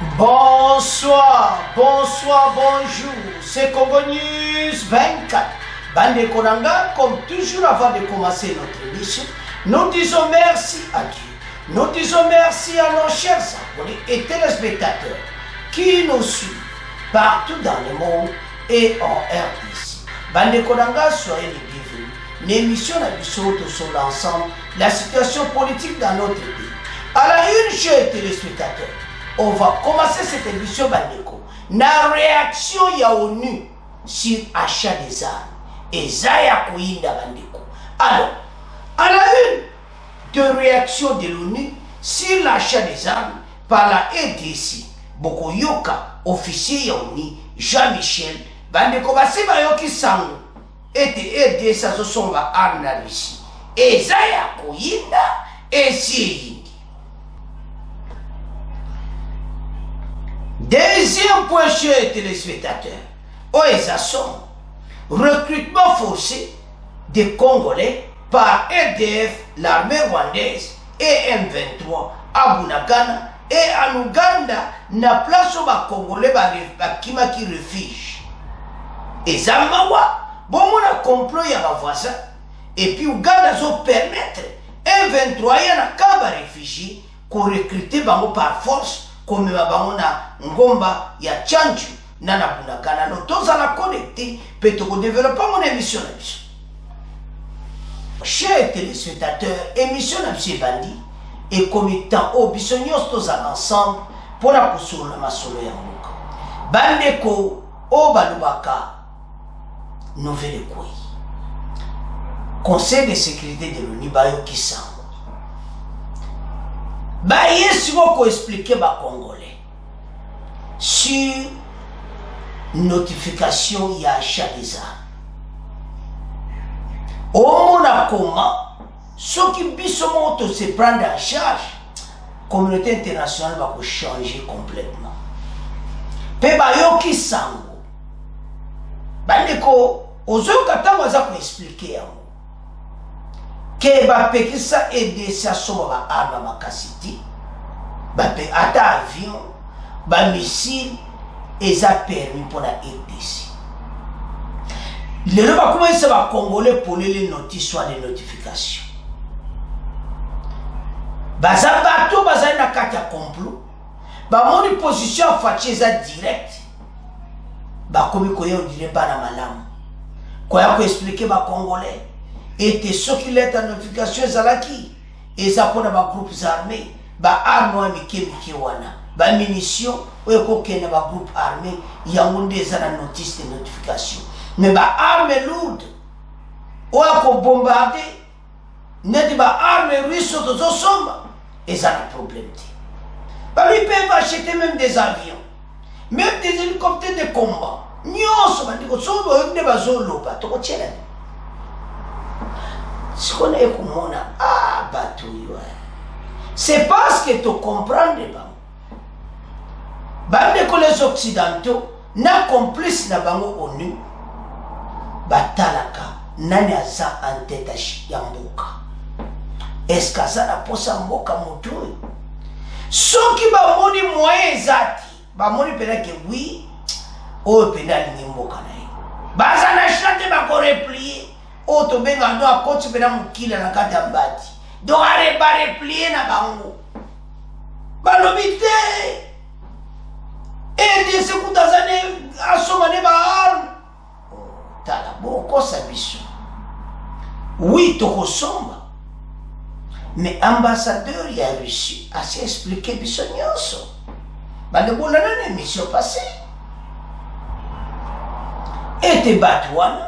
Bonsoir, bonsoir, bonjour. C'est Congo News 24. Bande Konanga, comme toujours avant de commencer notre émission, nous disons merci à Dieu. Nous disons merci à nos chers abonnés et téléspectateurs qui nous suivent partout dans le monde et en RDC. Bande Konanga, soyez les bienvenus. L'émission n'a pu sauter sur l'ensemble, la situation politique dans notre pays. À la une, chers téléspectateurs, on va commencer cette émission Bandeko. La réaction ya ONU sur achat des armes. Et Zaya Kouinda Bandeko. Alors, à la une de réaction de l'ONU sur l'achat des armes par la EDC, Bokoyoka, officier ya ONU, Jean-Michel, Bandeko Baseba Yoki Sango, et EDC à ce armes na Russie. Et Zaya Kouinda, et si. Deuxième point, chers téléspectateurs, OESASOM, recrutement forcé des Congolais par RDF, l'armée rwandaise et M23 à Bunagana et en Ouganda, na place où les Congolais qui refuge. Et Zamawa, bon, on a complot y a un voisin, et puis Ouganda zo permettre M23 y a un réfugié qu'on recrute par force. Comme na ngomba ya chanju nana bunagana no toza la connecté peut te développer mon émission na biso. Chers téléspectateurs, émission na biso bandi et comme temps au biso nyos toza ensemble pour la kusula masolo ya mboka. Bandeko o balubaka nouvelle quoi. Conseil de sécurité de l'ONU bayo kisango. Bah, yes, vous expliquer aux Congolais sur notification y a achat des armes. Au monde comment ceux qui bisomont se prendre en charge, la communauté internationale va changer complètement. Pe ba yo ki sango. Bandeko, ozo kata waza ko expliquer yango. Que ba pekisa aider sa soba ba arma makasiti ba pe ata avion ba missile eza permis pour la RDC. Le ba commencer ba congolais pour les notices soit des notifications. Ba za bato ba za na kati ya complot ba moni position fatie za direct ba komi ko yo dire ba na malamu ko ya ko expliquer ba congolais. Et ceux qui lettent en notification zalaki et ça pour les groupes armés ba armes mike wana ba munitions ou kokena ba groupe armé yangonde za na notice de notification mais ba armes lourdes ou ko bombarder net ba armes russe to somba et ça un problème. Ba lui peuvent acheter même des avions même des hélicoptères de combat nyoso bandiko so ba ne bazolo ba to kochela. C'est parce que tu comprends pas. Que les Occidentaux na complice na bango ONU batalaka nani aza en tête ya mboka. Est-ce que ça na posa mboka mutu? Soki ba moni moyen ezati ba moni pena ke oui o pena ni mboka na ye. Baza na chante ba ko replier. Oto benga ndo akoti bena mukila na kati ya mbati do are bare plier na bango balobite ede se kutazane asoma ne ba arme tala boko sabiso oui toko somba mais ambassadeur ya Russie a se expliquer biso nyonso bande bona na émission passée ete batwana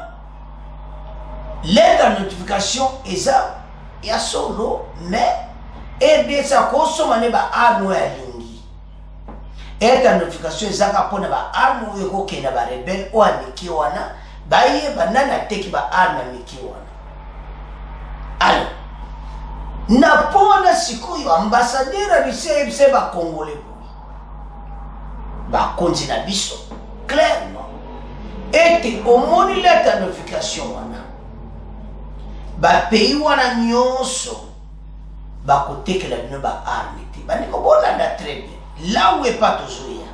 l'aide à notification eza ya solo mais aider sa kosoma ne ba arme ya lingi aide à notification eza ka pona ba arme yo ko kena ba rebelle o amiki wana baye banana teki ba arme amiki wana. Alors na pona sikoyo ambassadeur Russie ba congolais ba konzi na biso clairement et au moni l'aide à notification wana ba pays wana nyonso ba kotekela bino ba arme te bandiko bolanda très bien là où est pas tozoya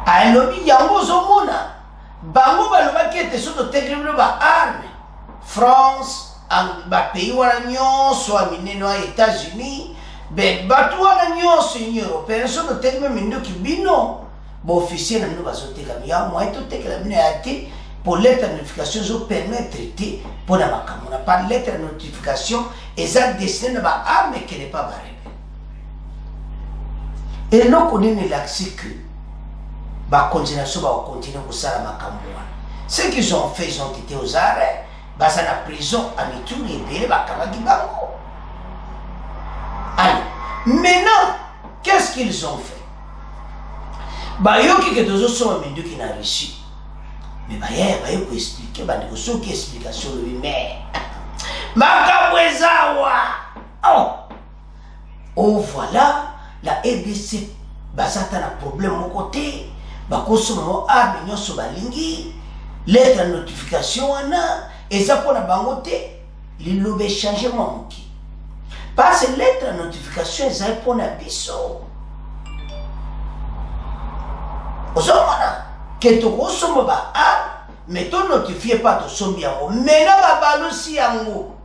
alobi yango zomona bango balobaki ete so totekelelo baarme France bapays wana nyonso aminene wa États-Unis bato wana nyonso union européenne so totekeme mindoki bino baofficier na bino bazotekami ya moyen totekela bino ya te po lettre de notification ezopermettre te mpo na makambo na par lettre de notification eza destiné na baarme ekele pa barebe eloko nini elakisi ke bakontination bakokontinue kosala makambo wana ce qu'ils ont fait ils ont été aux arrêts baza na prison à Mituri ebele bakangaki bango. Alors maintenant qu'est-ce qu'ils ont fait? Bayoki ke tozosoma minduki na Russie mais baye koexplike bandeko soki explication lobi mais makambo ezawa oh voilà la RDC bazata na problème moko te bakosoma mo arme nyonso balingi lettre de notification wana eza mpona bango te liloba échangement moki parce que lettre de notification ezali mpona biso ozomona ke tokosomba baarme mais tonotifie pa tosombi yango mena babalusi yango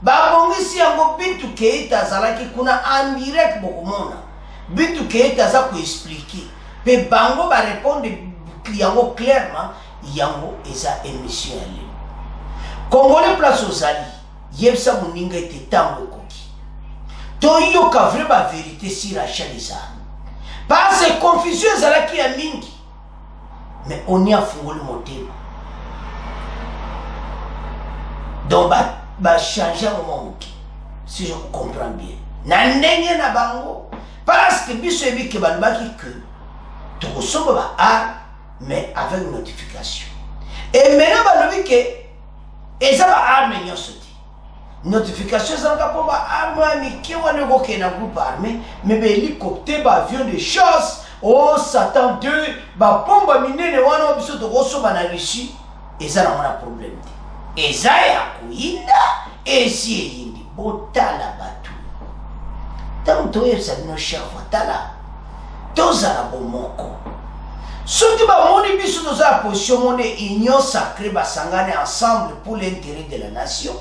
babongisi yango Bintu Keita azalaki kuna en direct bokomona Bintu Keita aza koexplike mpe bango bareponde yango clairement yango eza émission ya lelo Congolais place ozali yebisa moninga ete ntango ekoki toyoka vrai bavérité sur achat des armes parce que confusion ezalaki ya mingi mais on y a fongoli motema donc changer moment moki si je comprends bien na ndenge na bango parce que biso yebi ke balobaki ke tokosomba baarme mais avec une notification et maintenant balobi ke eza baarme nyonso te notification ezalaka mpo baarme ya mike wana ekokende na groupe armé mais bahélicoptère baavion de chasse oh Satan 2 bapomba minene wana biso tokosomba na Russie eza na mona problème te eza ya koyinda esi eyindi botala bato ntango toyebisa bino chef tala tozala bomoko soki bamoni biso toza na position mone union sacrée basangane ensemble pour l'intérêt de la nation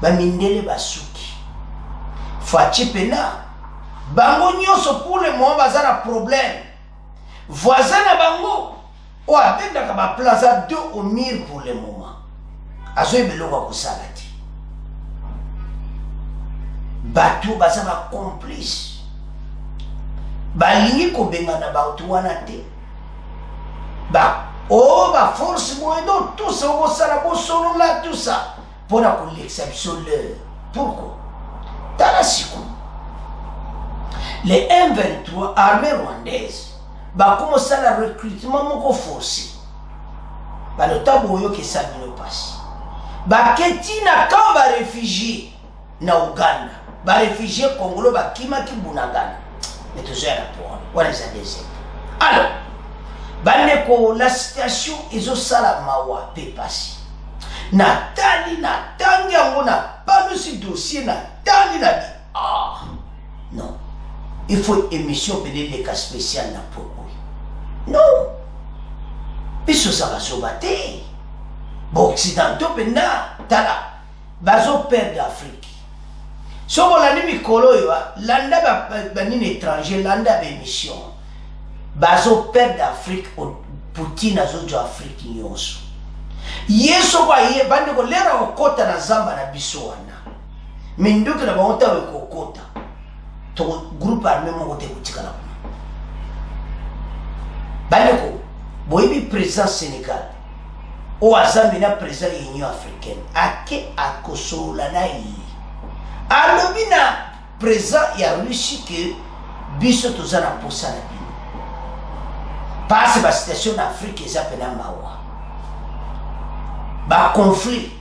bamindele basuki faci pena bango nyonso pour le moment baza na problème voisin na bango oyo abendaka baplaza 2 au mire pour le moment azoyeba eloko ya kosala te bato baza bacomplice balingi kobengana bato wana te baforce moyedo tout ça okosala bosolola tout ça mpona kolekisa biso l'heure pourquoi tala sikoyo les M23 armée rwandaise bakoma osala recrutement moko forcé balota boyoka esa bino pasi baketi na camp baréfugie na Uganda baréfugie Congolo bakimaki Bunagana mais tozoya na point wana eza deuxième. Alors bandeko la situation ezosala mawa mpe pasi natali natangi yango na palusi dossier natali na bi non il faut émission peut-être les cas spécial na pourquoi non biso ça va sobater bon occidentaux penda tala bazo perdre d'Afrique so bolani mikolo yo landa banini étranger landa ba émission bazo perdre d'Afrique Poutine azojo Afrique nyonso yeso ba ye bande ko lera okota na zamba na biso wana minduki na baota wekokota to groupe armé moko te kutikala kuna bandeko boyebi président Sénégal o azambi na président Union africaine ake akosolola na ye alobi na président ya Russie ke biso toza na posa na bino parce ba situation na Afrique eza pena mawa ba conflit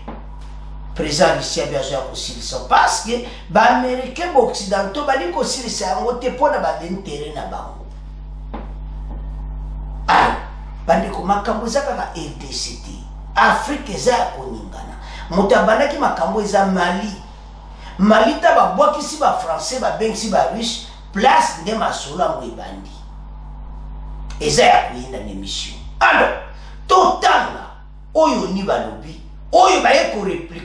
président Russie abiazo ya kosilisa parce que ba américain ba occidentaux bali kosilisa yango te pona ba intérêt na bango bandeko makambo eza kaka RDC Afrique eza ya koningana moto abandaki makambo eza Mali ta babwakisi ba français babengisi ba russe place nde masolo yango ebandi eza ya koyinda na émission. Alors totanga oyo ni balobi oyo baye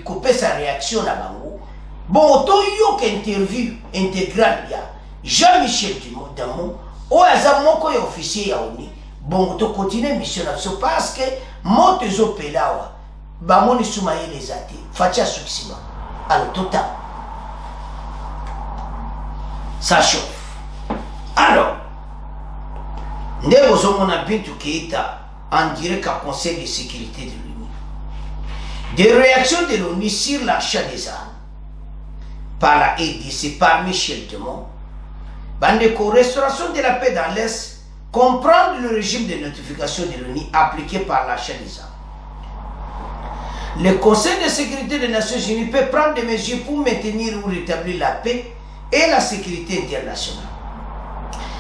kopesa réaction na bango bon toyoka interview intégrale ya Jean-Michel Damon oyo aza moko ya officier ya ONU. Bon tokontinue mission na biso parce que moto ezopela awa bamoni suma yele eza te fatia sukisima. Alors totanga ça chauffe. Alors nde bozomona Bintou Keïta en direct à Conseil de sécurité de l'ONU. Des réactions de l'ONU sur l'achat des armes par la RDC, par Michel Demont. Bandeko, restauration de la paix dans l'Est, comprendre le régime de notification de l'ONU appliqué par l'achat des armes. Le Conseil de sécurité des Nations Unies peut prendre des mesures pour maintenir ou rétablir la paix et la sécurité internationale.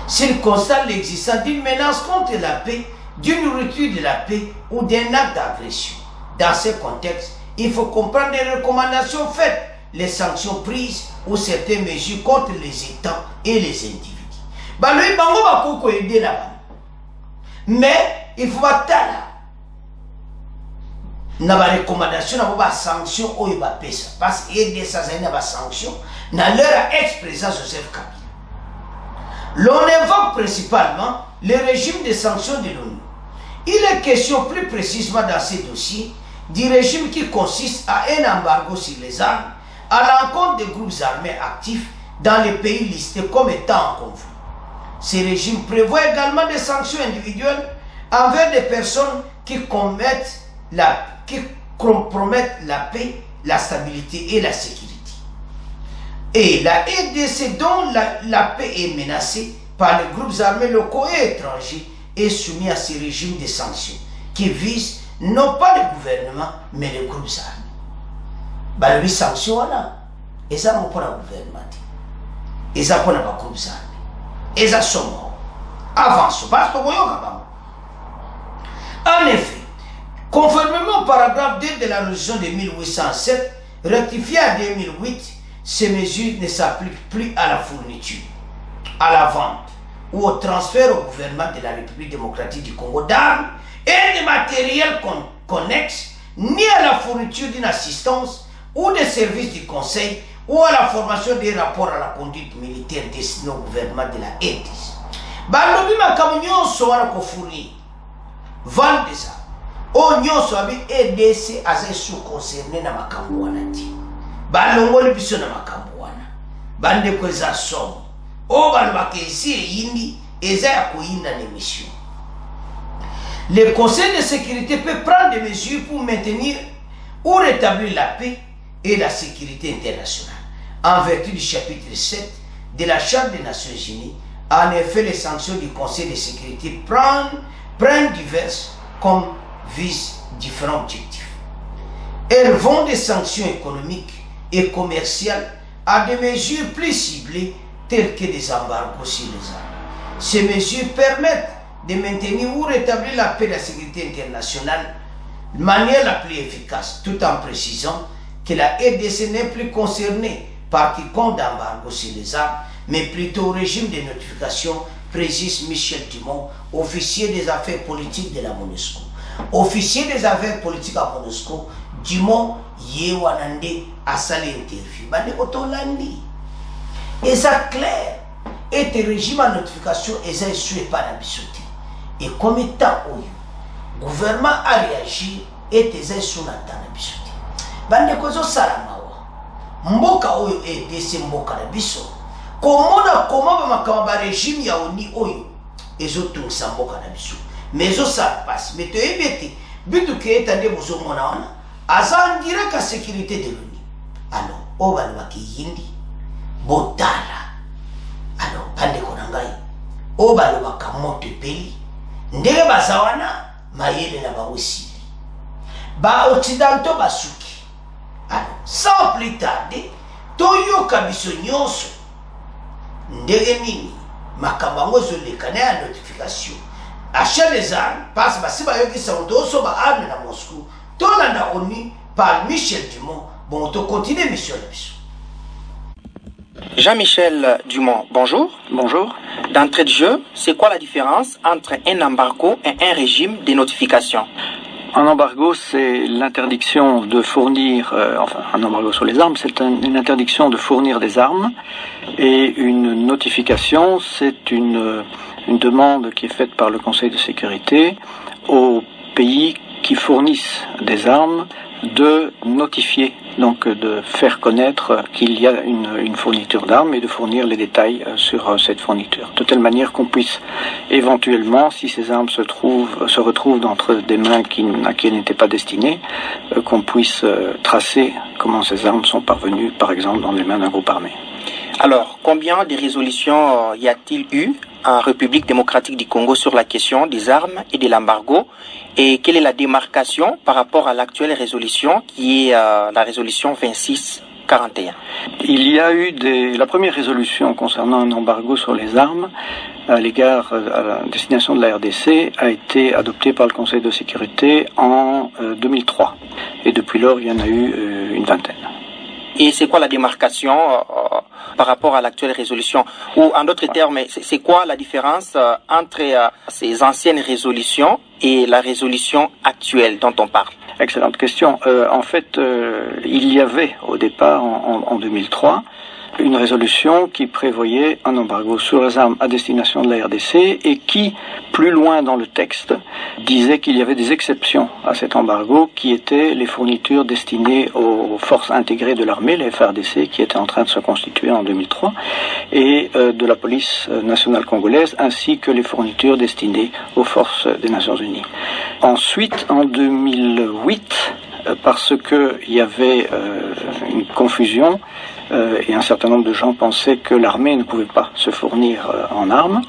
S'il constate l'existence d'une menace contre la paix, d'une rupture de la paix ou d'un acte d'agression. Dans ce contexte, il faut comprendre les recommandations faites, les sanctions prises ou certaines mesures contre les États et les individus. Mais il faut attendre. Na ba recommandation na ba sanction oyo ba pesa parce que des na ba sanction na leur ex-président Joseph Kabila. L'on évoque principalement le régime de sanctions de l'ONU. Il est question plus précisément dans ces dossiers du régime qui consiste à un embargo sur les armes à l'encontre des groupes armés actifs dans les pays listés comme étant en conflit. Ce régime prévoit également des sanctions individuelles envers des personnes qui compromettent la paix, la stabilité et la sécurité. Et la RDC dont la paix est menacée par les groupes armés locaux et étrangers est soumise à ces régimes de sanctions qui visent non pas le gouvernement mais les groupes armés. Les sanctions et ça non pas le gouvernement et ça pas les groupes armés et ça sont morts avant ce parce que en effet, conformément au paragraphe 2 de la résolution de 1807 rectifiée en 2008, ces mesures ne s'appliquent plus à la fourniture, à la vente ou au transfert au gouvernement de la République démocratique du Congo d'armes et de matériel connexe, ni à la fourniture d'une assistance ou des services du Conseil ou à la formation des rapports à la conduite militaire destinés au gouvernement de la RDC. Balobi makamyo soara ko fournir vente de ça. O nyonso abi RDC azai sous concerné na makambo wana ti. Balongoli biso na makambo wana. Bande ko za somo. O balobaka esi eyindi eza ya koyinda na mission. Le Conseil de sécurité peut prendre des mesures pour maintenir ou rétablir la paix et la sécurité internationale. En vertu du chapitre 7 de la Charte des Nations Unies, en effet, les sanctions du Conseil de sécurité prennent diverses comme visent différents objectifs. Elles vont des sanctions économiques et commerciales à des mesures plus ciblées telles que des embargos sur les armes. Ces mesures permettent de maintenir ou rétablir la paix et la sécurité internationale de manière la plus efficace, tout en précisant que la RDC n'est plus concernée par quiconque d'embargo sur les armes, mais plutôt au régime de notification, précise Michel Dumont, officier des affaires politiques de la MONUSCO. Officier des affaires politiques à MONUSCO, Dumont Yewanande a sali interview. Bande Otolandi. Et ça clair. Et le régime à notification est sué par la bisoté. Et comme étant le gouvernement a réagi et tes sous la bisoté. Bande Kozo Salamawa. Mboka oyo RDC mboka na biso. Comment makamba régime ya oni oyo ezotungisa mboka na biso. Mais ça passe. Mais tu es bête. Bintou Keïta nde bozomona wana. Aza direct à sécurité de l'ONU. Alors, oba lobaki yindi. Botala. Alors, bande konangai. Oba lobaka moto peli. Ndenge bazawana mayele na bango sili. Ba occidentaux basuki. Alors, sans plus tarder, toyoka biso nyonso. Ndenge nini makambango zolekana ya notification. Achat des armes, parce que si bayoki sauto so ba arme na Moscou, tolanda ONU par Michel Dumont, bon to continuer mission na biso. Jean-Michel Dumont, bonjour. Bonjour. D'entrée de jeu, c'est quoi la différence entre un embargo et un régime de notification? Un embargo, c'est l'interdiction de fournir, un embargo sur les armes, c'est une interdiction de fournir des armes, et une notification, c'est une demande qui est faite par le Conseil de sécurité aux pays qui fournissent des armes de notifier, donc de faire connaître qu'il y a une fourniture d'armes et de fournir les détails sur cette fourniture, de telle manière qu'on puisse éventuellement, si ces armes se retrouvent entre des mains à qui elles n'étaient pas destinées, qu'on puisse tracer comment ces armes sont parvenues, par exemple, dans les mains d'un groupe armé. Alors, combien de résolutions y a-t-il eu en République démocratique du Congo sur la question des armes et de l'embargo? Et quelle est la démarcation par rapport à l'actuelle résolution qui est la résolution 2641? Il y a eu la première résolution concernant un embargo sur les armes à l'égard à la destination de la RDC a été adoptée par le Conseil de sécurité en 2003. Et depuis lors, il y en a eu une vingtaine. Et c'est quoi la démarcation par rapport à l'actuelle résolution? Ou en d'autres termes, c'est quoi la différence entre ces anciennes résolutions et la résolution actuelle dont on parle? Excellente question. En fait, il y avait au départ, en 2003, une résolution qui prévoyait un embargo sur les armes à destination de la RDC et qui, plus loin dans le texte, disait qu'il y avait des exceptions à cet embargo qui étaient les fournitures destinées aux forces intégrées de l'armée, les FARDC, qui étaient en train de se constituer en 2003, et de la police nationale congolaise, ainsi que les fournitures destinées aux forces des Nations Unies. Ensuite, en 2008, parce qu'il y avait une confusion, et un certain nombre de gens pensaient que l'armée ne pouvait pas se fournir en armes.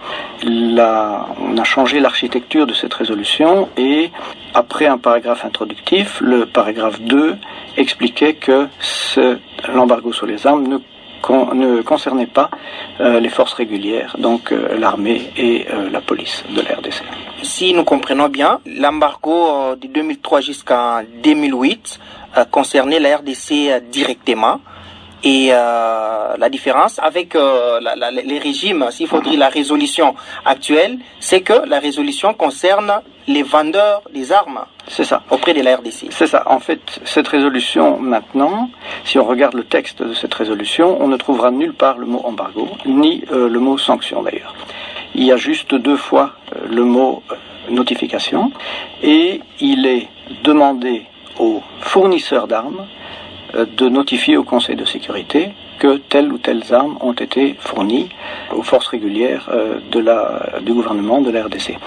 On a changé l'architecture de cette résolution et après un paragraphe introductif, le paragraphe 2 expliquait que l'embargo sur les armes ne concernait pas les forces régulières, donc l'armée et la police de la RDC. Si nous comprenons bien, l'embargo de 2003 jusqu'en 2008 concernait la RDC directement. Et la différence avec les régimes, s'il faut dire la résolution actuelle, c'est que la résolution concerne les vendeurs des armes. C'est ça. Auprès de la RDC. C'est ça. En fait, cette résolution, maintenant, si on regarde le texte de cette résolution, on ne trouvera nulle part le mot embargo, ni le mot sanction d'ailleurs. Il y a juste 2 fois le mot notification, et il est demandé aux fournisseurs d'armes de notifier au Conseil de sécurité que telles ou telles armes ont été fournies aux forces régulières du gouvernement de la RDC.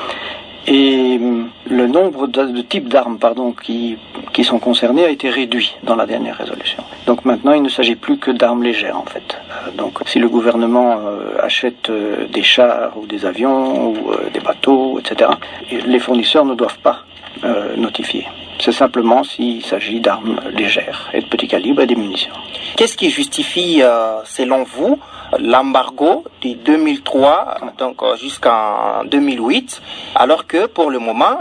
Et le nombre de types d'armes qui sont concernées a été réduit dans la dernière résolution. Donc maintenant, il ne s'agit plus que d'armes légères en fait. Donc si le gouvernement achète des chars ou des avions ou des bateaux, etc., les fournisseurs ne doivent pas notifier. C'est simplement s'il s'agit d'armes légères et de petit calibre et des munitions. Qu'est-ce qui justifie, selon vous, l'embargo de 2003 donc jusqu'en 2008, alors que pour le moment,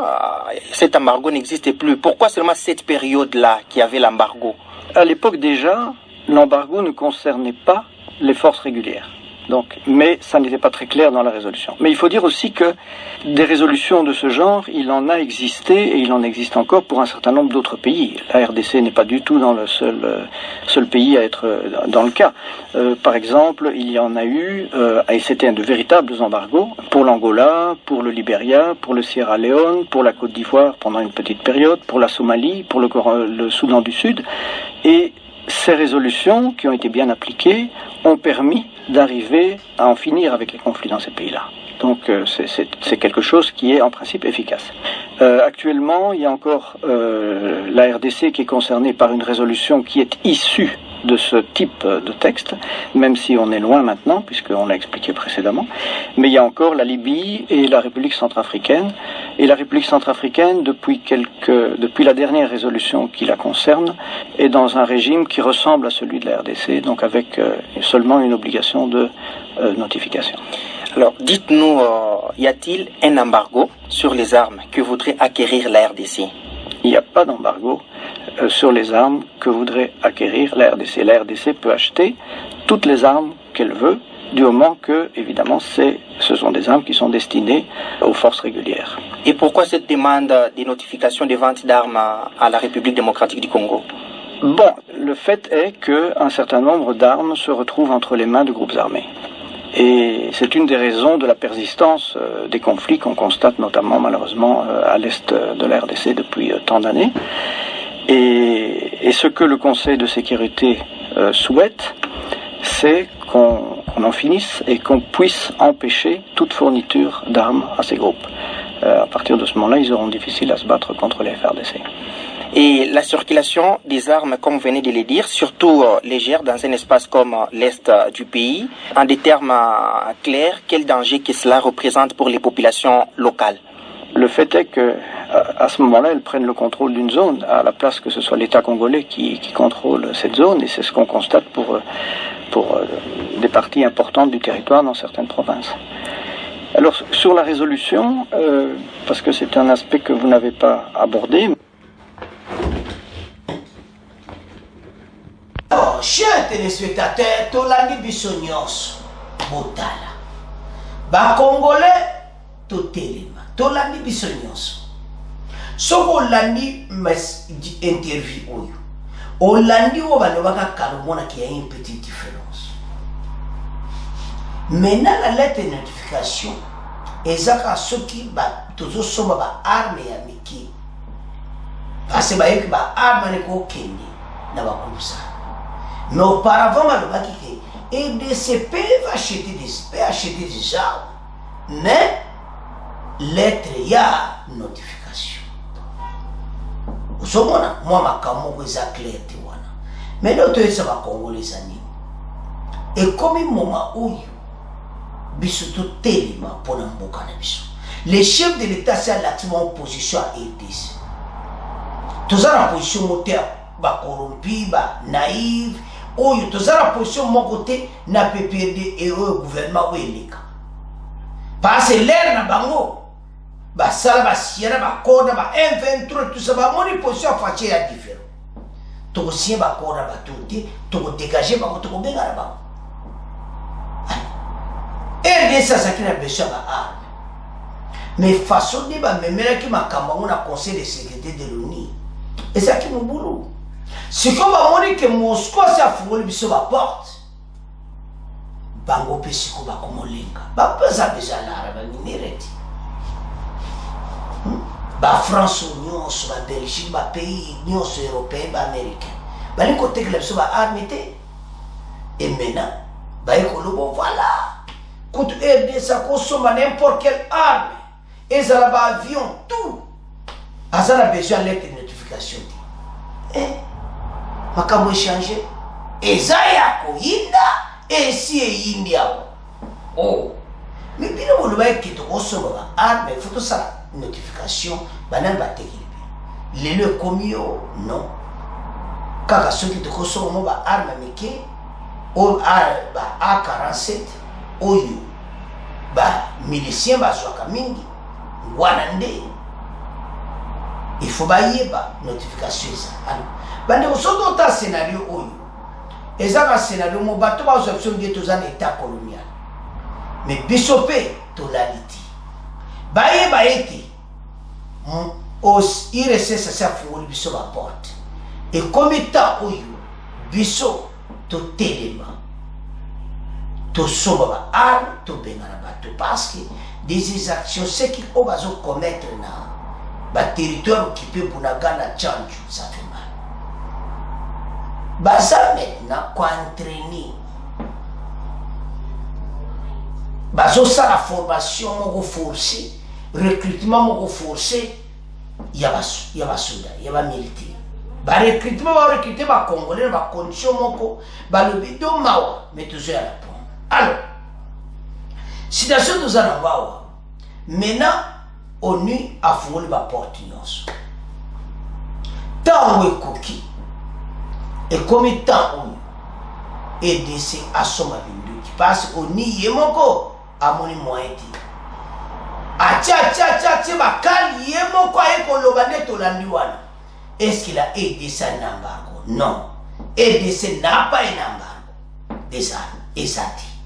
cet embargo n'existait plus? Pourquoi seulement cette période-là qui avait l'embargo? À l'époque déjà, l'embargo ne concernait pas les forces régulières. Mais ça n'était pas très clair dans la résolution. Mais il faut dire aussi que des résolutions de ce genre, il en a existé et il en existe encore pour un certain nombre d'autres pays. La RDC n'est pas du tout dans le seul pays à être dans le cas. Par exemple, il y en a eu, et c'était de véritables embargos, pour l'Angola, pour le Libéria, pour le Sierra Leone, pour la Côte d'Ivoire pendant une petite période, pour la Somalie, pour le Soudan du Sud. Et ces résolutions, qui ont été bien appliquées, ont permis d'arriver à en finir avec les conflits dans ces pays-là. Donc c'est quelque chose qui est en principe efficace. Actuellement, il y a encore la RDC qui est concernée par une résolution qui est issue de ce type de texte, même si on est loin maintenant, puisqu'on l'a expliqué précédemment. Mais il y a encore la Libye et la République centrafricaine. Et la République centrafricaine, depuis la dernière résolution qui la concerne, est dans un régime qui ressemble à celui de la RDC, donc avec seulement une obligation de notification. Alors, dites-nous, y a-t-il un embargo sur les armes que voudrait acquérir la RDC? Il n'y a pas d'embargo sur les armes que voudrait acquérir la RDC. La RDC peut acheter toutes les armes qu'elle veut, du moment que, évidemment, ce sont des armes qui sont destinées aux forces régulières. Et pourquoi cette demande de notification des ventes d'armes à la République démocratique du Congo? Bon, le fait est qu'un certain nombre d'armes se retrouvent entre les mains de groupes armés. Et c'est une des raisons de la persistance des conflits qu'on constate notamment malheureusement à l'est de la RDC depuis tant d'années. Et ce que le Conseil de sécurité souhaite, c'est qu'on en finisse et qu'on puisse empêcher toute fourniture d'armes à ces groupes. À partir de ce moment-là, ils auront difficile à se battre contre les FRDC. Et la circulation des armes, comme vous venez de le dire, surtout légères dans un espace comme l'Est du pays, en des termes clairs, quel danger que cela représente pour les populations locales? Le fait est que à ce moment-là, elles prennent le contrôle d'une zone, à la place que ce soit l'État congolais qui contrôle cette zone, et c'est ce qu'on constate pour des parties importantes du territoire dans certaines provinces. Alors, sur la résolution, parce que c'est un aspect que vous n'avez pas abordé. Alors, chers téléspectateurs, tolandi biso nyonso botala bakongolais totelema tolandi biso nyonso soko olandi interview oyo olandi oyo balobaka kala omonaki ya une petite différence. Maintenant la lettre de notification ezaka soki tozosomba baarme ya mike parce bayeki baarme aneki okende na bakusa. Mais auparavant, EDC peut acheter des armes, mais lettre, il y a notification. Vous savez, moi, ma caméra est claire. Mais l'autre, ça va Congolais les années. Et comme un moment où biso tellement pour n'importe les chefs de l'État, c'est l'activement opposition à EDC. Tous en position moteur, corrompu, naïf. Oyo tozala position mon côté na PPD et au gouvernement oueleka parce que l'air na bango ba sala ba siera ba koda ba M23 tout ça ba moni position facie ya différent to sien ba koda ba tout to dégager ba to benga na ba et ça ça qui na besoin ba arme mais façon de ba memela ki makamba na conseil de sécurité de l'ONU et ça qui mon boulot. Si comme on dit que Moscou a fourré biso ba porte, bango pesiko ba komolinga, ba pesa déjà la ba minéreti. Ba France union sur ba Belgique, ba pays union européen, ba américain. Ba li côté que biso ba armité. Et maintenant, ba ekolobo voilà. Quand aider ça consomme n'importe quelle arme, et ça là ba avion tout. À ça la besoin lettre de notification. Makambo échangé ezaya ko yinda esi eyindi yao oh mais bien on va que to osoba arme photo ça notification banal batekili les le comio non kaka ceux qui te osoba ba arme meke o ba A47 oyo ba milicien ba zwaka mingi wana nde il faut bailler notification ça alors bande osoto ta scénario oyo ezaka scénario mo bato ba option de tous en état colonial mais bisopé to laliti baye os IRC ça fou biso ba porte et comme état oyo biso to telema to soba ba arme to bengana bato parce que des actions c'est qui on va commettre na ba territoire occupé pour la Ghana Tchanju ça fait mal. Baza maintenant quoi entraîner bazo ça la formation mon forcé recrutement mon forcé il y a soda il y a militaire ba recrutement va recruter ba congolais ba condition moko ba le bidon mawa mais toujours à la pompe. Alors situation nous allons voir maintenant ONU a fourni ba porte nyonso tant we koki et comme temps où EDC a son abinduki parce qu'on y est moko à mon moyen tcha bakali y est moko à ekolobane tolandiwana est-ce qu'il a EDC un embargo? Non, EDC n'a pas un embargo des armes et ça dit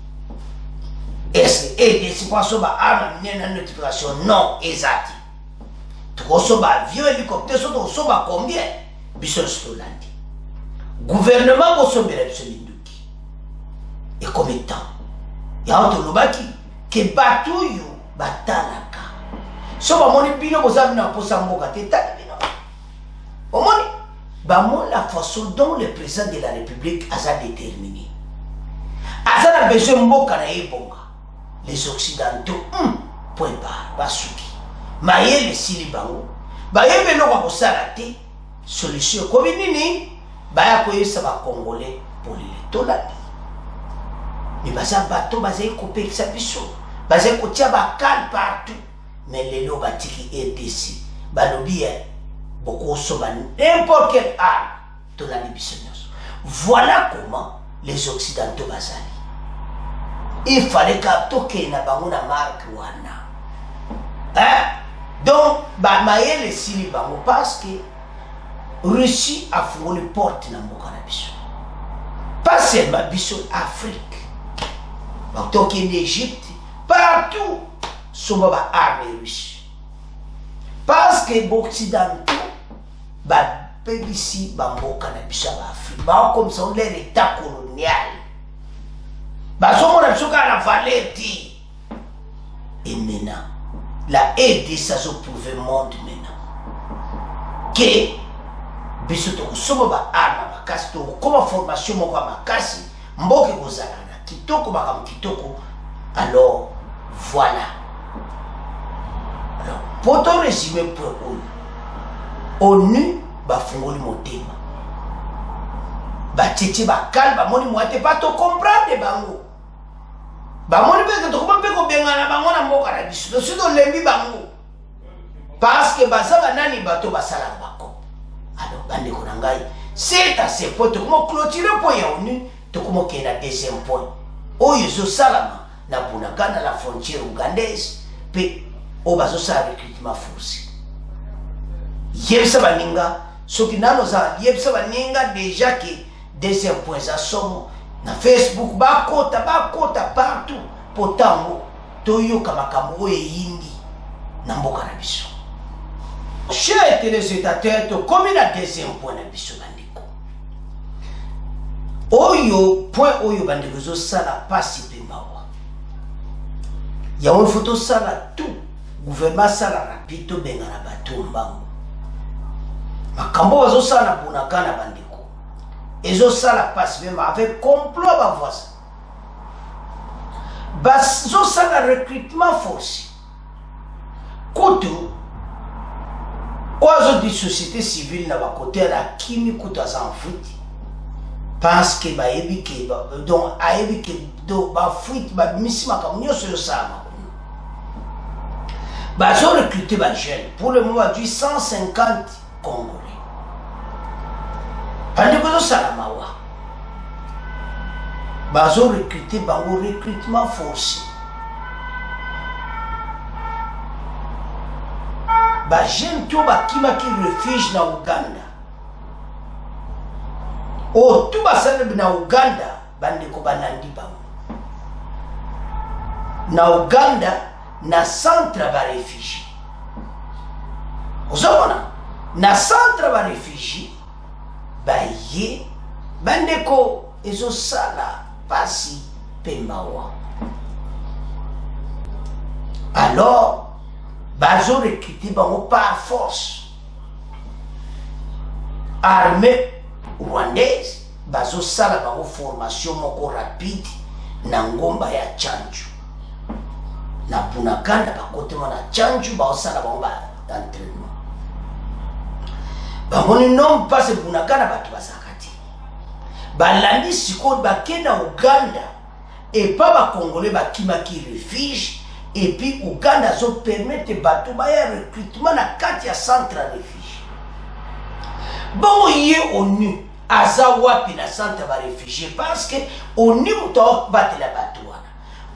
est-ce que ADC pas soba arme minena notification non exact to soba avion hélicoptère to soba combien biso stolandi gouvernement ko sombela biso minduki et combien de temps ya to lobaki ke batuyu batalaka soba moni bino bozabi na posa mboka te tali bino omoni bamon la façon dont le président de la République a déterminé a besoin mboka na ebonga les occidentaux point barre basuki mayele sili bango bayebe no ko sala te solution ko binini baya ko yesa ba congolais pour les toladi mais baza bato baza ko pekisa biso baza ko tia ba calme partout mais les lo batiki RDC balobi beaucoup soba n'importe quelle arme toladi biso. Voilà comment les occidentaux bazali. Il fallait que na bango na marque wana. Hein? Donc, maye les sili bango parce que Russie a fourni les portes na mboka na biso. Pas seulement biso Afrique. Donc, en Égypte, partout, soba ba arme russe. Parce que l'Occidentaux, ici, mboka na biso ba Afrique. Comme ça, on est l'état colonial. Baso mona biso ka na valeur ti. Et maintenant, la aide ça se prouve le monde maintenant. Que biso to somo ba arma ba kasi to comme formation moko ba kasi mboke kozala na kitoko ba kam kitoko. Alors voilà. Alors pour ton résumer pour ONU ba fungoli motema. Ba tete ba kalba moni moate pas to comprendre bango. Bamoni pe to ko pe ko bengana bango na mboka na biso to sido lembi bango parce que bazaba nani bato basala bako alors bande ko nangai c'est à ce point to ko clôturer point ya ONU to ko kena deuxième point oyo zo salama na bunagana la frontière ougandaise pe o bazo sa recrutement forcé yebisa baninga soki nano za yebisa baninga déjà que deuxième point za somo na Facebook bakota partout potango toyoka makambo yindi na mboka na biso. Chers téléspectateurs, to comme la deuxième point na biso bandiko. Oyo point oyo bandiko zo sala pasi pe mawa. Ya on photo sala tout gouvernement sala rapito benga na batumba. Makambo zo sala bunakana bandiko. Et ça la passe même avec complot à voisin. Ça la recrutement forcé. Koto, oiseau de société civile n'a pas côté la kimi kota sans fuite. Parce que ba ebike donc a ebike do ba fuite ba misima comme nyo sur ça. Ba zo recruter ba jeune pour le moment du 150 Congolais. Bandeko salamawa bazo recruter bango recrutement forcé ba jeune to ba kima ki refuge na Uganda o to ba sala na Uganda bandeko banandi bango na Uganda na centre ba refuge ozona na centre ba refuge baye bandeko ezo sala pasi pemawa alors bazo recruter bango par force armée rwandaise bazo sala bango formation moko rapide na ngomba ya chanju na punakanda bakote na chanju bazo sala bango ba entraînement. Bamoni non pas se bunakana batu basakati. Balandi siko bakena Uganda et pas ba Congolais ba kimaki refuge et puis Uganda zo permettre batu ba ya recrutement na kati ya centre refuge. Bon yé ONU azawa pi na centre ba refuge parce que ONU muto battre la batu wana.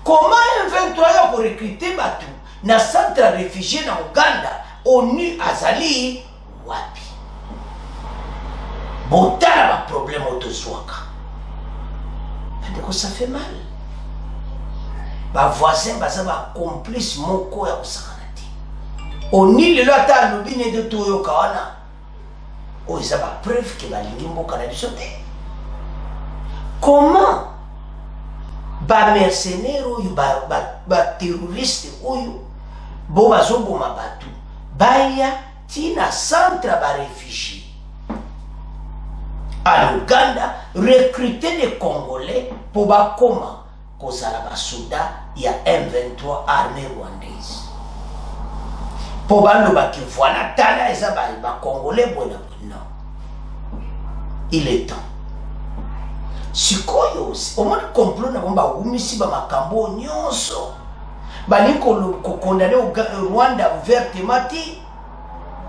Comment 23 ya ko recruter batu na centre refuge na Uganda ONU azali wapi? Bon, t'as un problème autosuaka. Ça fait mal. ba voisin baza ba complice moko ya kosakana te oni lelo ata alobi nde toyoka wana oyo eza bapreuve ke balingi mboka na biso te. Comment bamercenaire oyo baterroriste oyo bo bazoboma bato baya tina centre ya baréfugie en Uganda, recruter des Congolais pour bakoma kozala basoda ya M23 armée rwandaise. Pour baloba ki voilà tala eza ba Congolais bona non. Il est temps. Sikoyo au moins complot na bomba umisi ba makambo nyonso. Bali ko condamner au Rwanda ouvertement ti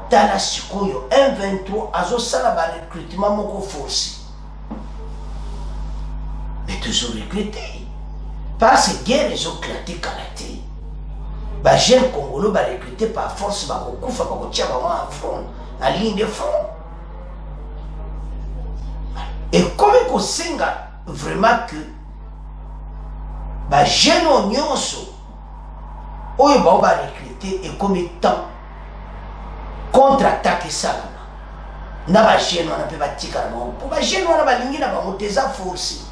tala sikoyo M23 azosala ba recrutement moko forcé. Mais toujours regretté. Parce que guerre ils ont éclaté kalaté. Ba jeune Congolais ba recruté par force ba kokufa ba kotia ba en front, en ligne de front. Et comme qu'on singa vraiment que ba jeune nyonso oyo ba recruté et comme temps contre-attaque salama na ba jeune wana pe batika na mo ba jeune wana balingi na ba moteza force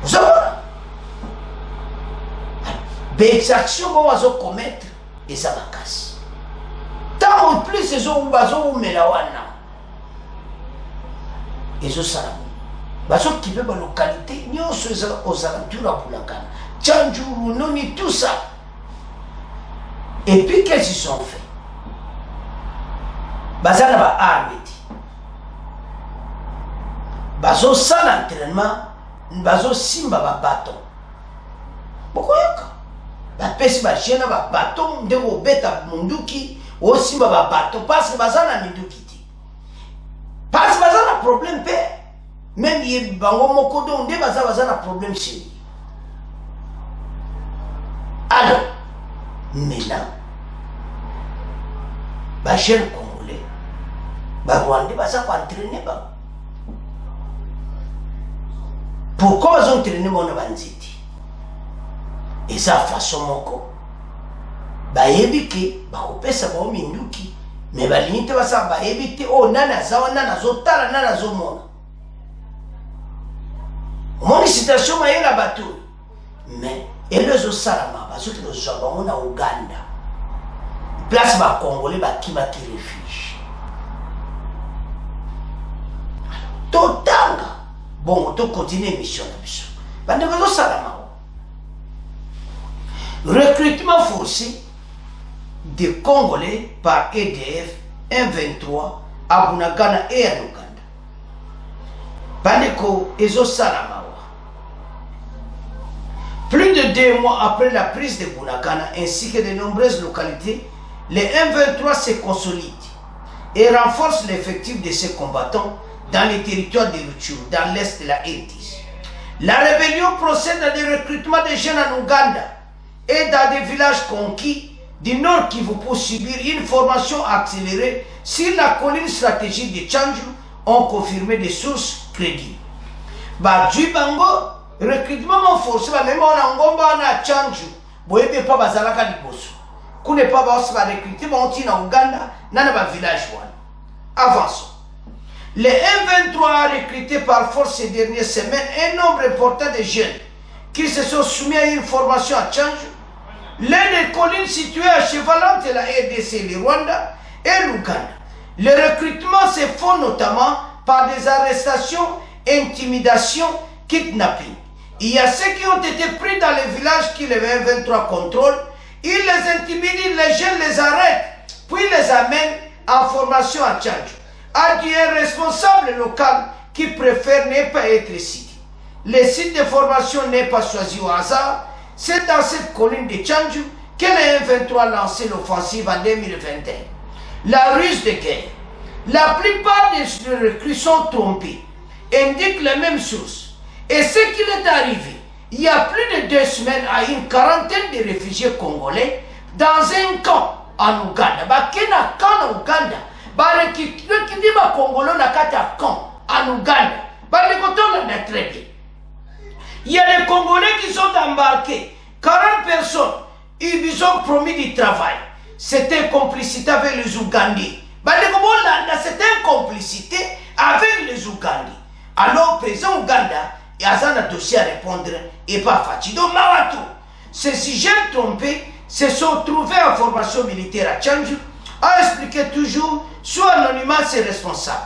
vous avez des actions qu'on va commettre et ça va casser tant en plus ces gens bazo mela wana et zo salama bazo qui veut ba localité nyonso aux alentours à Bunagana Tchanjuru noni tout ça et puis qu'est-ce qu'ils ont fait bazana ba armée bazo sans entraînement bazo simba ba bâton pourquoi la pesi ba jena ba bâton ndeko beta munduki o simba ba bâton parce que bazana minduki ti parce que bazana problème pe même y bango moko do nde bazana problème chez alors maintenant ba jeune congolais ba rwandais baza ko entraîner ba pourquoi ils ont entraîné mon banziti et ça façon moko ba yebiki ba opesa ba minduki mais ba limite ba sa ba yebite o nana za nana zotala nana zo mona mon situation ma yela bato mais elezo salama ba soki zo ba na Uganda place ba congolais ba kima ki refuge totanga bon to continuer mission na biso ba ndeko zo salama recrutement forcé des Congolais par EDF M23 à Bunagana et à Uganda. Bandeko Ezo Salamawa. Plus de 2 mois après la prise de Bunagana ainsi que de nombreuses localités, les M23 se consolident et renforcent l'effectif de ces combattants dans les territoires de Rutshuru, dans l'est de la RDC. La rébellion procède à des recrutements de jeunes en Ouganda et dans des villages conquis du Nord Kivu pour subir une formation accélérée sur la colline stratégique de Tchanjou ont confirmé des sources crédibles. Du Bango, recrutement forcé, même en Ngomba na Tchanjou, boyebe pas bazalaka liboso. Kune pas bas va recruter bon en Ouganda, dans un village one. Avançons. Les M23 ont recruté par force ces dernières semaines un nombre important de jeunes qui se sont soumis à une formation à Tchanjou, l'une des collines situées à cheval entre la RDC, le Rwanda et l'Ouganda. Le recrutement se fait notamment par des arrestations, intimidations, kidnapping. Il y a ceux qui ont été pris dans les villages qui les M23 contrôlent, ils les intimident, les jeunes les arrêtent, puis les amènent en formation à Tchanjou. À un responsable local qui préfère ne pas être cité. Le site de formation n'est pas choisi au hasard. C'est dans cette colline de Tchanjou que les M23 a lancé l'offensive en 2021. La ruse de guerre. La plupart des recrues sont trompés, indiquent les mêmes sources. Et ce qui est arrivé, il y a plus de 2 semaines à une quarantaine de réfugiés congolais dans un camp en Ouganda. Bakena camp en Ouganda. Bareki Congolais na kata camp en Ouganda. Bareki très bien. Il y a des Congolais qui sont embarqués. 40 personnes. Ils ont promis du travail. C'était complicité avec les Ougandais. C'était une complicité avec les Ougandais. Alors, président Ouganda, il y a un dossier à répondre et pas fatigué. Donc, Mawatou, ces sujets trompés se sont trouvés en formation militaire à Tchandjou, a expliqué toujours sur anonymat ses responsables.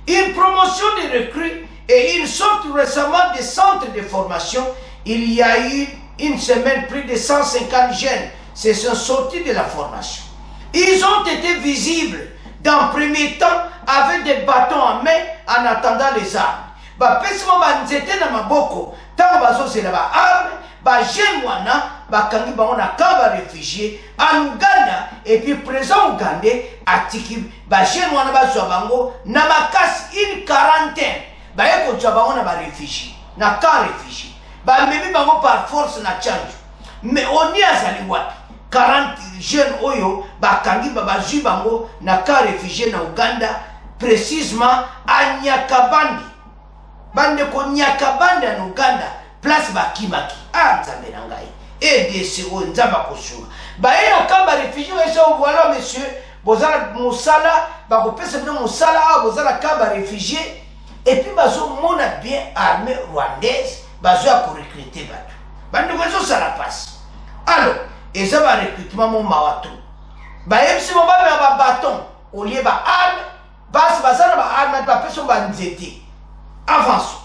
Une promotion des recrues et une sorte récemment des centres de formation. Il y a eu une semaine plus de 150 jeunes se sont sortis de la formation. Ils ont été visibles dans le premier temps avec des bâtons en main en attendant les armes. Pesimo banzete na maboko tango bazozela ba arme ba jeune wana bakangi bango na kamba réfugié en Uganda et puis présent ougandais atiki ba jeune wana bazwa bango na makasi une quarantaine ba eko twa bango na ba réfugié na ka réfugié ba memi bango par force na Tchandjou mais on y azali wapi 40 jeunes oyo bakangi bazwi bango na ka réfugié na Uganda précisément à Nyakabandi. Bande ko Nyakabanda na Uganda place bakimaki nzambe na ngai EDC o nzamba kosunga baena kamba réfugié weso voilà monsieur bozala musala bakopesa bino musala bozala kamba réfugié et puis bazo mona bien armée rwandaise bazo ya ko recruter bato bande ko ça la passe alors et ça va recrutement mon mawato bayebisi mo ba bâton au lieu ba arme bazala ba arme ba peso ba nzete. Avançons.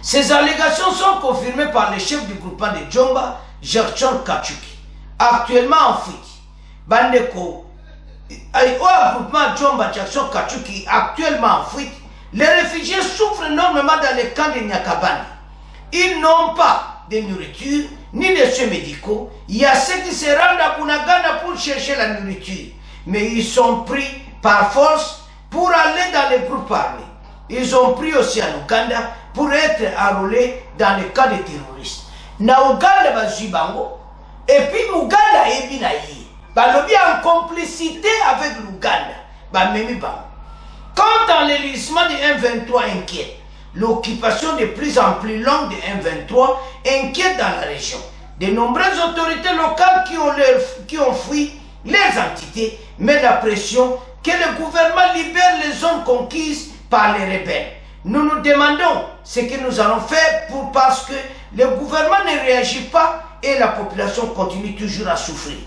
Ces allégations sont confirmées par le chef du groupement de Djomba, Gertson Kachuki, actuellement en fuite. Bandeko, au groupement Djomba, Gertson Kachuki, actuellement en fuite, les réfugiés souffrent énormément dans les camps de Nyakabanda. Ils n'ont pas de nourriture ni de soins médicaux. Il y a ceux qui se rendent à Bunagana pour chercher la nourriture, mais ils sont pris par force pour aller dans les groupes armés. Ils ont pris aussi en Ouganda pour être enrôlés dans les cas de terroristes. Na Ouganda bazui bango et puis Ouganda ebi na yi. Balobi en complicité avec l'Ouganda. Ba memi bango. Quant à l'élisement de M23 inquiète, l'occupation de plus en plus longue de M23 inquiète dans la région. De nombreuses autorités locales qui ont fui les entités mettent la pression que le gouvernement libère les zones conquises par les rebelles. Nous nous demandons ce que nous allons faire parce que le gouvernement ne réagit pas et la population continue toujours à souffrir.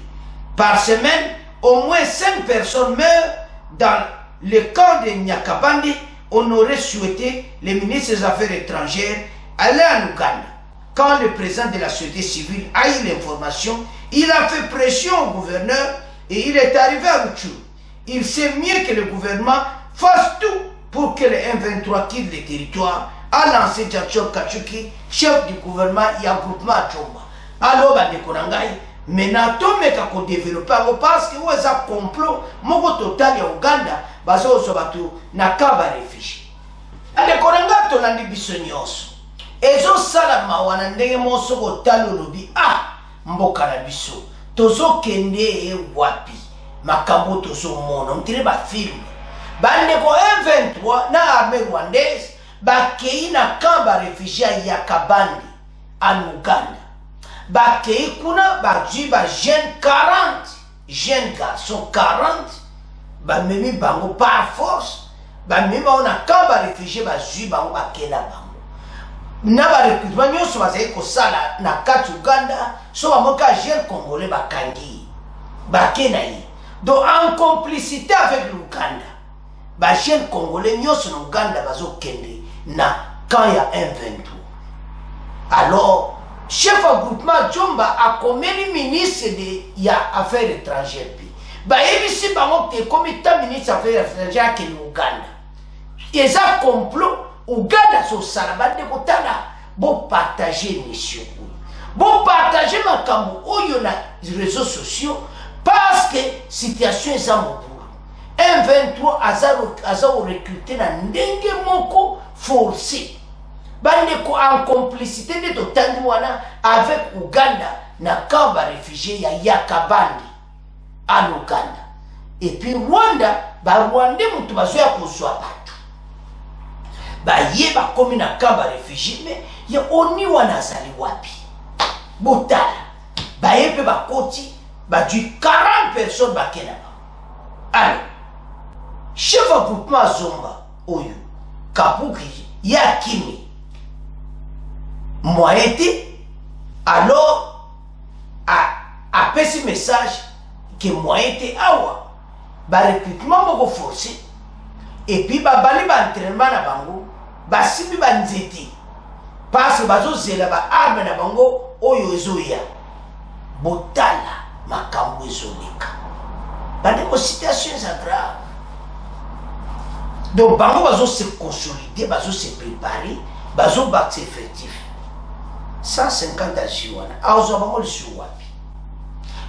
Par semaine, au moins 5 personnes meurent dans le camp de Nyakabandi. On aurait souhaité, le ministre des Affaires étrangères, aller en Ouganda. Quand le président de la société civile a eu l'information, il a fait pression au gouverneur et il est arrivé à Rutshuru. Il sait mieux que le gouvernement fasse tout pour que le M23 quitte le territoire, a lancé Gertson Kachuki, chef du gouvernement et un groupement à Djomba. Alors, maintenant, tout le monde a développé parce que vous avez un complot, mon total en Ouganda, basé sur bateau, n'a qu'à réfléchir. Les Konanga tolandi bisonyos. Ezo sala mawana ndenge moso ko talo lobi mboka na biso. Tozo kende e wapi. Makambo tozo mona. Ntire ba film. Bande ko M23 na armée rwandaise bakei na kamba réfugié ya Kabandi en Ouganda. Bakei kuna bazui ba jeune 40 jeunes garçons 40 ba memi bango par force ba memi ba na kamba réfugié bazui bango bakela bango. Na ba recrutement nyoso bazai ko sala na kati Uganda so ba moka jeune congolais bakangi bakena yi. Donc en complicité avec l'Ouganda. Ba jeune congolais nyoso na Uganda bazo kende na quand il y a M23. Alors chef du groupement Djomba a comme ministre de ya affaires étrangères ba ebisi bango te comité ministre affaires étrangères ke Uganda. Et ça complot Uganda so salaba de kotala bo partager mission. Bon partager makambo oyo na réseaux sociaux parce que situation est en M23 azaro recruté na ndenge moko forcé. Bandeko en complicité de totandi wana avec Uganda na kamba réfugié ya Yakabandi en Uganda. Et puis Rwanda, Rwanda mutu bazoya kozwa batu. Ba yeba komi na kamba réfugié mais ya oni wana azali wapi botala baye pe bakoti badui 40 personnes bakena ba alors chef à groupement azonga oyo kapuki ya kimi moyen te alors a pesi message que moyen te awa ba recrutement moko forcé et puis babali ba entraînement na bango basibi ba nzeti parce que bazozela ba arme na bango oyo ezoya botala makambo ezoleka bande ko situation est grave donc bango bazo se consolider bazo se préparer bazo battre effectif 150 ajiwana azo bango le wapi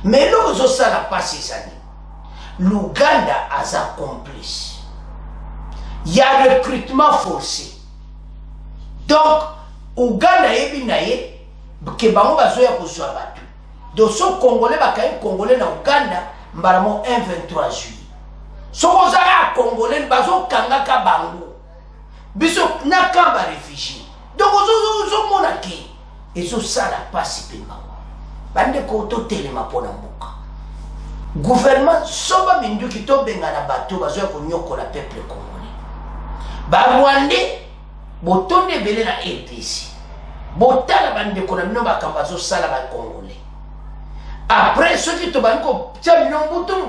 mais lo zo sala passer sani l'Ouganda a sa complice. Il y a recrutement forcé. Donc, Ouganda est bien que bango bazoya kozwa batu. Donc, so Congolais bakaye Congolais na Ouganda, mbaramo 1-23 juillet. So kozala Congolais bazo kangaka bango. Biso na kamba réfugié. Donc, zo mona ki ezo sala pasi pe bango. Bande ko to telema pona mboka. Gouvernement soba mindu kito benga na bato bazoya konyoko la peuple congolais. Ba Rwandais botonde belé na RDC. Botala bande ko na mino bakamba zo sala ba congolais. Après ceux qui to banko tia mino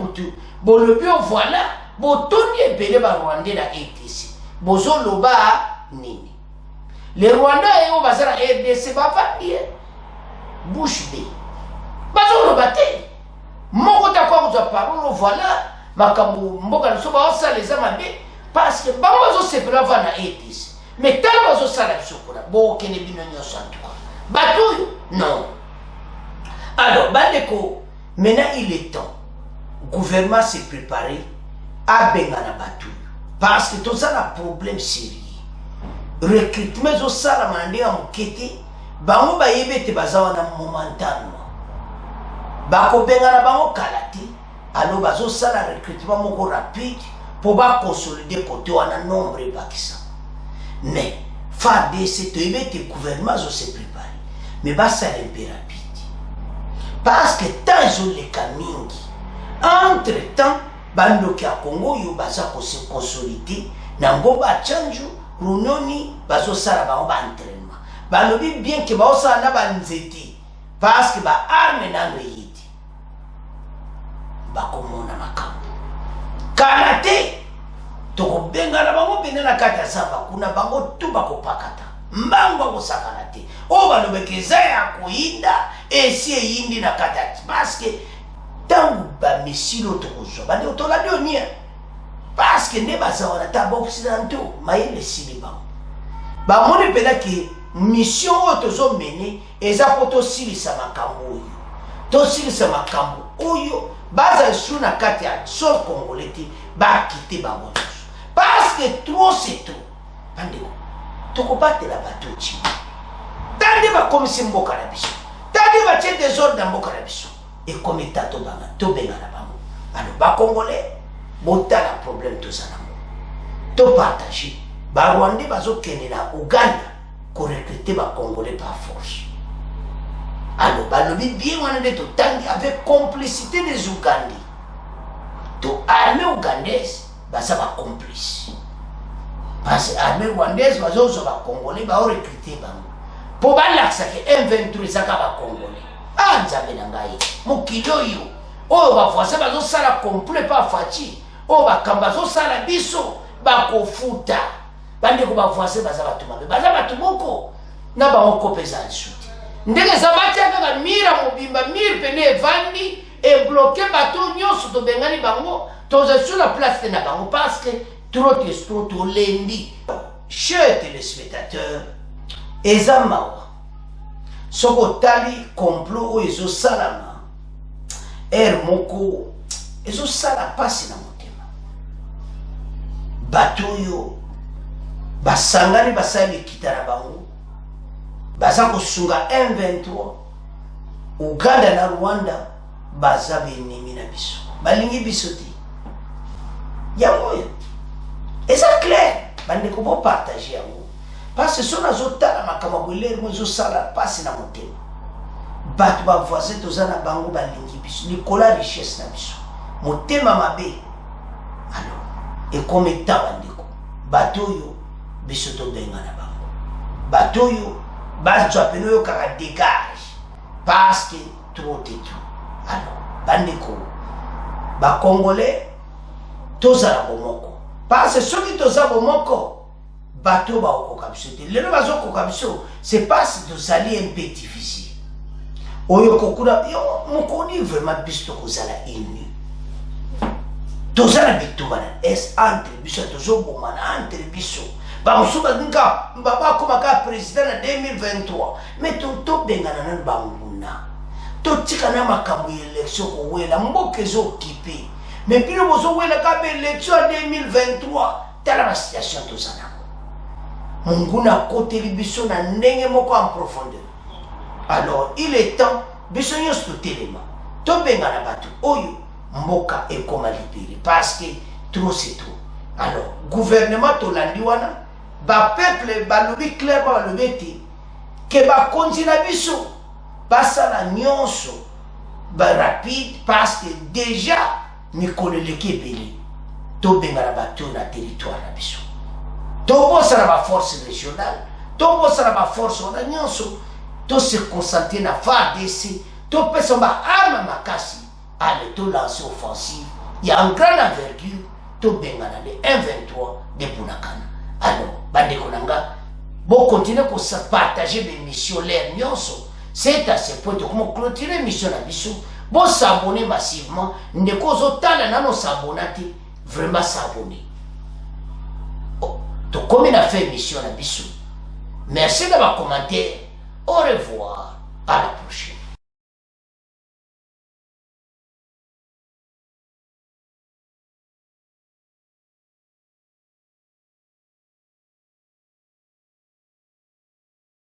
mutu bolobi voilà botonde belé ba Rwandais na RDC. Bozo loba nini. Les Rwandais yo bazara RDC ba fandi bouche bée. Bazo loba te. Moko d'accord vous parole voilà makambo mboka so ba osala les amabe parce que bango zo sepela va na etis mais tala bazo sala bisokola bo kene bino nyoso en tout cas batu non alors bandeko maintenant il est temps gouvernement s'est préparé à bengana batu parce que tout ça a problème sérieux recrutement zo sala mande en mukete bango ba yebete bazawa na momentanément bako bengana bango kalati alors bazo sala recrutement moko rapide pour ba consolider côté wana nombre bakisa mais FARDC to ebete gouvernement zo se préparer mais ba sala un peu rapide parce que tant zo le kamingi entre temps bando ki a Congo yo baza ko se consolider na ngoba chanju runoni bazo sala bango ba entraînement balobi bien que ba osala na ba nzeti parce que ba arme na no bakomona makambo kalate toko benga na bango benela kata samba kuna bango tu bakopakata mbango kosakana te o balobekeza ya kuinda esi eyindi na kata parce que tangu ba misilo tokozwa bande otola dionia parce que ne bazawana taba occidentaux mayele sili bango bamoni pena ki mission oyo tozomene eza po tosilisa makambo oyo tosilisa makambo oyo baza suna kati ya sol congolais ba quitter bango parce que trop c'est trop bandeko toko batela bato chi tande ba komisi mboka na biso tande ba tie désordre na mboka na biso et comme état to banga to benga na bango alors ba congolais botala problème to ça nango to partager ba Rwandais bazo kende na Uganda ko recruter ba congolais par force. Alors, balobi bien on est tout avec complicité des Ougandais. To armée ougandaise, ça va complice. Parce que l'armée ougandaise va zo ba congolais ba recruter bango. Pour ba laksa ke M23 zaka ba congolais. Ah nzambe na ngai. Mokilo yo. O ba voisin ba zo sala complet pas fachi. O ba kamba zo sala biso ba kofuta. Bande ko ba voisin ba za ba tumabe. Ba za ba tumoko na ba okopeza nsuti. Ndenge zabati aka mira mobimba mire pene vandi et bloqué bateau nyonso to bengani bango to sur la place na bango parce que trop to lendi. Chers téléspectateurs, ezamawa soko tali complot ezo salama moko ezo sala pasi na motema bateau yo basangani basali kitana bango baza kosunga M23 Uganda na Rwanda baza benemi na biso balingi biso te yango eza clair bande ko bo partager yango parce que so nazotala makambo boleri mo ezosala pasi na motema bato bavoisin toza na bango balingi biso likola richesse na biso motema mabe alors ekoma etaba ndeko bato oyo biso tobenga na bango bato oyo bazwa pene oyokaka dégage parce que trop te tout alors bandeko bakongolais tozala bomoko parce que soki toza bomoko bato baokoka biso te lelo bazokoka biso c'est parce que tozali un peu difficile oyo kokuna yo mokoni vraiment biso tokozala uni tozala bitumba na es entre biso tozobomana entre biso bamosusu baninga bakomaka président na 2023 mais tobengana nano banguna totika na makambo ya élection kowela mboka ezokipe mais bino bozowela kaba élection ya 2023 tala basituation toza nango monguna akoteli biso na ndenge moko en profondeur alors il est temps biso nyonso totelema tobengana bato oyo mboka ekoma libéré parce que trop c'est trop alors gouvernement tolandi wana bapeuple balobi clairement balobi ete ke bakonzi na biso basala nyonso barapide parce que déjà mikolo eleki ebele tobengana bato na territoire na biso tobosana baforce régionale tobosana baforce wana nyonso tose concentre na FARDC topesa baarme makasi ale tolancer offensive ya en grande envergure tobengana le 1-23 de Bunagana alors bandeko nanga bokontinue kopartage bemission l'air nyonso c'est à ce point comment clôturer mission na biso bon s'abonner massivement ndeko ozotala nano s'abonner te vraiment s'abonner to comme na fait mission na biso merci de vos commentaires au revoir à la prochaine.